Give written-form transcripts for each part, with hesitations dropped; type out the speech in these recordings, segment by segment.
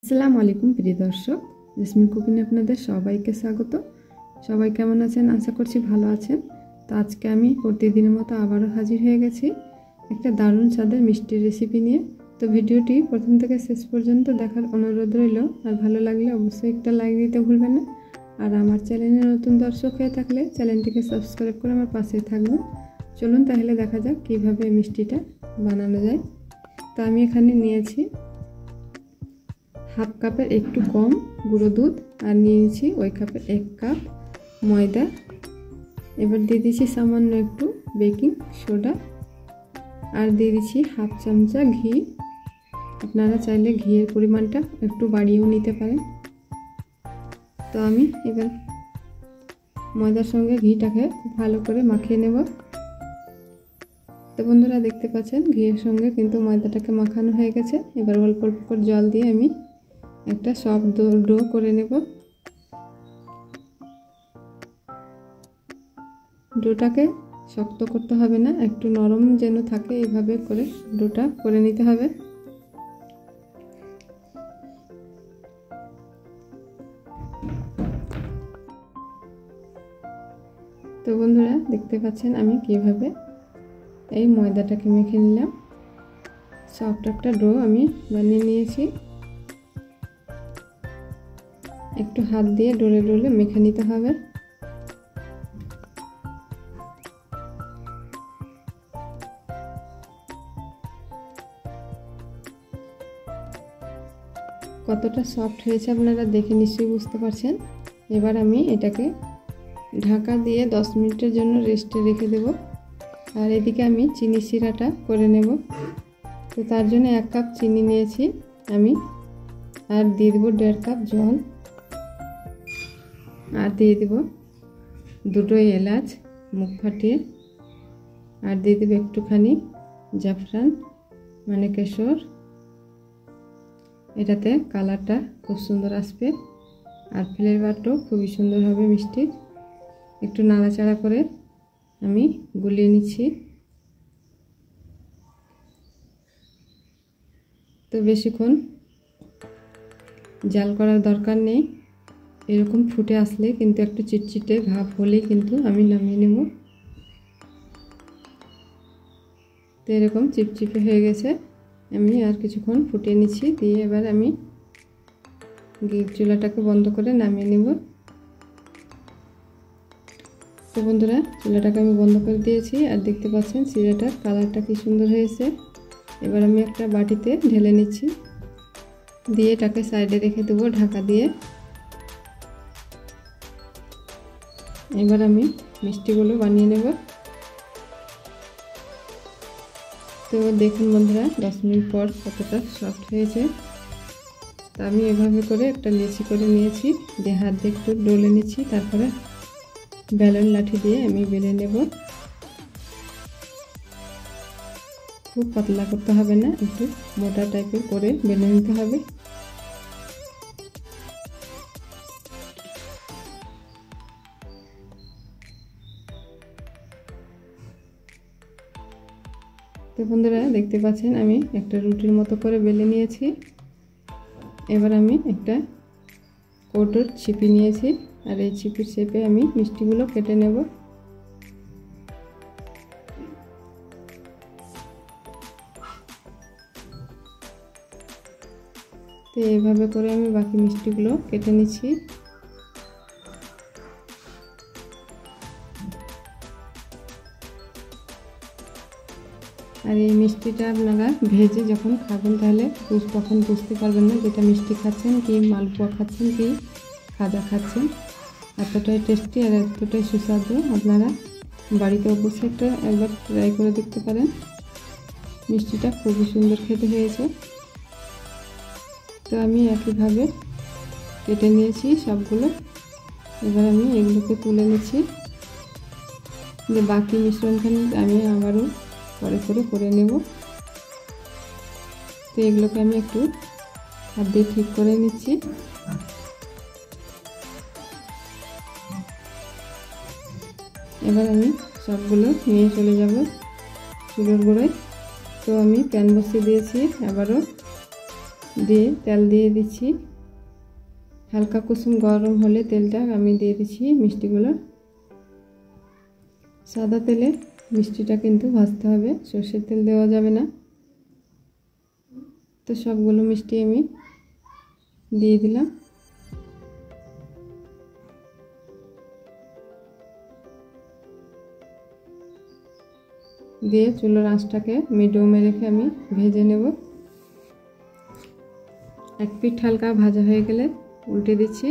আসসালামু আলাইকুম প্রিয় দর্শক, জেসমিন কুকিংয়ে আপনাদের সবাইকে স্বাগত। সবাই কেমন আছেন? আশা করছি ভালো আছেন। তো আজকে আমি প্রতিদিনের মতো আবারও হাজির হয়ে গেছি একটা দারুণ স্বাদের মিষ্টির রেসিপি নিয়ে। তো ভিডিওটি প্রথম থেকে শেষ পর্যন্ত দেখার অনুরোধ রইল, আর ভালো লাগলে অবশ্যই একটা লাইক দিতে ভুলবেন না। আর আমার চ্যানেলে নতুন দর্শক হয়ে থাকলে চ্যানেলটিকে সাবস্ক্রাইব করে আমার পাশে থাকবেন। চলুন তাহলে দেখা যাক কীভাবে মিষ্টিটা বানানো যায়। তো আমি এখানে নিয়েছি হাফ কাপের একটু কম গুঁড়ো দুধ, আর নিয়েছি ওই কাপের 1 কাপ ময়দা। এবার দিয়ে দিচ্ছি সামান্য একটু বেকিং সোডা, আর দিয়ে দিচ্ছি হাফ চামচা ঘি। আপনারা চাইলে ঘিয়ের পরিমাণটা একটু বাড়িয়েও নিতে পারেন। তো আমি এবার ময়দার সঙ্গে ঘিটাকে খুব ভালো করে মাখিয়ে নেব। তো বন্ধুরা দেখতে পাচ্ছেন ঘিয়ের সঙ্গে কিন্তু ময়দাটাকে মাখানো হয়ে গেছে। এবার অল্প অল্প করে জল দিয়ে আমি একটা সফট ডো করে নেব। ডোটাকে শক্ত করতে হবে না, একটু নরম যেন থাকে এইভাবে করে ডোটা করে নিতে হবে। তো বন্ধুরা দেখতে পাচ্ছেন আমি কিভাবে এই ময়দাটাকে মেখে নিলাম। সফট একটা ডো আমি বানিয়ে নিয়েছি। একটু হাত দিয়ে ডলে ডলে মেখে নিতে হবে। কতটা সফট হয়েছে আপনারা দেখে নিশ্চয়ই বুঝতে পারছেন। এবার আমি এটাকে ঢাকা দিয়ে 10 মিনিটের জন্য রেস্টে রেখে দেব। আর এদিকে আমি চিনি শিরাটা করে নেব। তো তার জন্য 1 কাপ চিনি নিয়েছি আমি, আর দিয়ে দেবো 1.5 কাপ জল, আর দিয়ে দেব 2 এলাচ মুখ ফাটিয়ে, আর দিয়ে দেবো একটুখানি জাফরান মানে কেশর। এটাতে কালারটা খুব সুন্দর আসবে, আর ফ্লেভারটাও খুবই সুন্দর হবে মিষ্টির। একটু নাড়াচাড়া করে আমি গুলিয়ে নিচ্ছি। তো বেশিক্ষণ জাল করার দরকার নেই, এরকম ফুটে আসলে কিন্তু একটু চিটচিটে ভাব হলেই কিন্তু আমি নামিয়ে নেব। তো এরকম চিপচিপে হয়ে গেছে, আমি আর কিছুক্ষণ ফুটিয়ে নিচ্ছি। দিয়ে এবার আমি চুলাটাকে বন্ধ করে নামিয়ে নেব। তো বন্ধুরা চুলাটাকে আমি বন্ধ করে দিয়েছি, আর দেখতে পাচ্ছেন শিরাটার কালারটা কি সুন্দর হয়েছে। এবার আমি একটা বাটিতে ঢেলে নিচ্ছি, দিয়ে এটাকে সাইডে রেখে দেবো ঢাকা দিয়ে। এবার আমি মিষ্টিগুলো বানিয়ে নেব। তো দেখুন বন্ধুরা 10 মিনিট পর কতটা সফট হয়েছে। তো আমি এভাবে করে একটা লেচি করে নিয়েছি, দিয়ে হাত দিয়ে একটু ডলে নিচ্ছি, তারপরে বেলন লাঠি দিয়ে আমি বেলে নেব। খুব পাতলা করতে হবে না, একটু মোটা টাইপের করে বেলে নিতে হবে। তো বন্ধুরা দেখতে পাচ্ছেন আমি একটা রুটির মতো করে বেলে নিয়েছি। এবার আমি একটা কৌটোর ছিপি নিয়েছি, আর এই ছিপির শেপে আমি মিষ্টিগুলো কেটে নেব। তো এইভাবে করে আমি বাকি মিষ্টিগুলো কেটে নিচ্ছি। আর এই মিষ্টিটা আপনারা ভেজে যখন খাবেন তাহলে তখন বুঝতে পারবেন না যেটা মিষ্টি খাচ্ছেন কি মালপোয়া খাচ্ছেন কি খাজা খাচ্ছেন। এতটাই টেস্টি আর এতটাই সুস্বাদু, আপনারা বাড়িতে অবশ্যই একবার ট্রাই করে দেখতে পারেন। মিষ্টিটা খুবই সুন্দর খেতে হয়েছে। তো আমি একইভাবে কেটে নিয়েছি সবগুলো। এবার আমি এগুলোকে তুলে নিচ্ছি, যে বাকি মিশ্রণখানি আমি আবারও পরে করে নেব। তো এগুলোকে আমি একটু হাত দিয়ে ঠিক করে নিচ্ছি। এবার আমি সবগুলো নিয়ে চলে যাব চুলোর গোড়ায়। তো আমি প্যান বসিয়ে দিয়েছি, আবারও দিয়ে তেল দিয়ে দিচ্ছি। হালকা কুসুম গরম হলে তেলটা আমি দিয়ে দিচ্ছি মিষ্টিগুলো। সাদা তেলে মিষ্টিটা কিন্তু ভাজতে হবে, সরষের তেল দেওয়া যাবে না। তো সবগুলো মিষ্টি আমি দিয়ে দিলাম। দিয়ে চুলার আঁচটাকে মিডিয়ামে রেখে আমি ভেজে নেব। এক পিঠ হালকা ভাজা হয়ে গেলে উল্টে দিচ্ছি।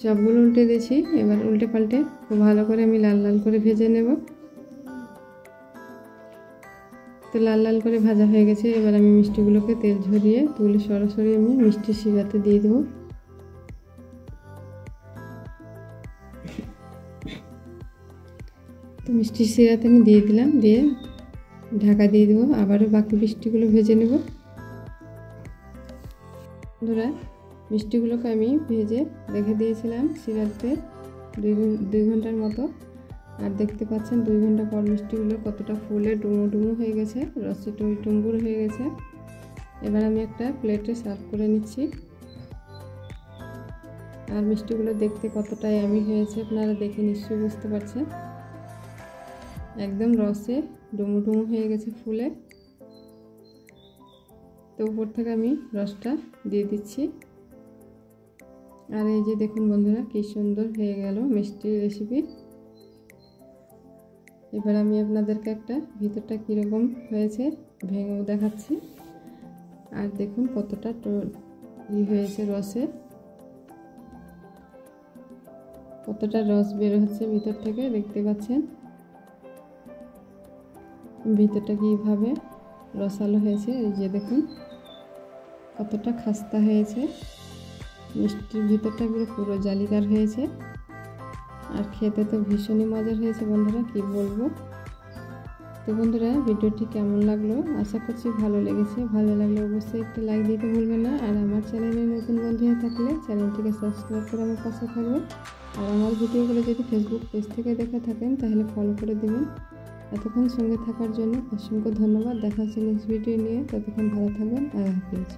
সবগুলো উল্টে দিয়েছি। এবার উল্টে পাল্টে খুব ভালো করে আমি লাল লাল করে ভেজে নেব। তো লাল লাল করে ভাজা হয়ে গেছে। এবার আমি মিষ্টিগুলোকে তেল ঝরিয়ে তুলে সরাসরি আমি মিষ্টির শিরাতে দিয়ে দেবো। তো মিষ্টির শিরাতে আমি দিয়ে দিলাম, দিয়ে ঢাকা দিয়ে দেবো। আবারও বাকি মিষ্টিগুলো ভেজে নেব। বন্ধুরা, মিষ্টিগুলোকে আমি ভেজে রেখে দিয়েছিলাম শিরাতে 2 ঘন্টার মতো। আর দেখতে পাচ্ছেন 2 ঘন্টা পর মিষ্টিগুলো কতটা ফুলে ডুমো ডুমো হয়ে গেছে, রসে টুম্বুর হয়ে গেছে। এবার আমি একটা প্লেটে সার্ভ করে নিচ্ছি। আর মিষ্টিগুলো দেখতে কতটা ইয়ামি হয়েছে আপনারা দেখে নিশ্চয়ই বুঝতে পারছেন। একদম রসে ডুমো ডুমো হয়ে গেছে ফুলে। তো উপর থেকে আমি রসটা দিয়ে দিচ্ছি। আর এই যে দেখুন বন্ধুরা, কি সুন্দর হয়ে গেল মিষ্টির রেসিপি। এবার আমি আপনাদেরকে একটা ভিতরটা কীরকম হয়েছে ভেঙেও দেখাচ্ছি। আর দেখুন কতটা হয়েছে রসে, কতটা রস বের হচ্ছে ভিতর থেকে, দেখতে পাচ্ছেন ভিতরটা কীভাবে রসালো হয়েছে। এই যে দেখুন কতটা খাস্তা হয়েছে, মিষ্টির ভিতরটা পুরো জালিদার হয়েছে। আর খেতে তো ভীষণই মজার হয়েছে বন্ধুরা, কি বলবো। তো বন্ধুরা, ভিডিওটি কেমন লাগলো আশা করছি ভালো লেগেছে। ভালো লাগলে অবশ্যই একটা লাইক দিতে ভুলবেন না। আর আমার চ্যানেলে নতুন বন্ধু হয়ে থাকলে চ্যানেলটিকে সাবস্ক্রাইব করে আমার পাশে থাকবেন। আর আমার ভিডিওগুলো যদি ফেসবুক পেজ থেকে দেখে থাকেন তাহলে ফলো করে দেবেন। এতক্ষণ সঙ্গে থাকার জন্য অসংখ্য ধন্যবাদ। দেখা হচ্ছে নেক্সট ভিডিও নিয়ে। ততক্ষণ ভালো থাকবেন। আল্লাহ হাফেজ।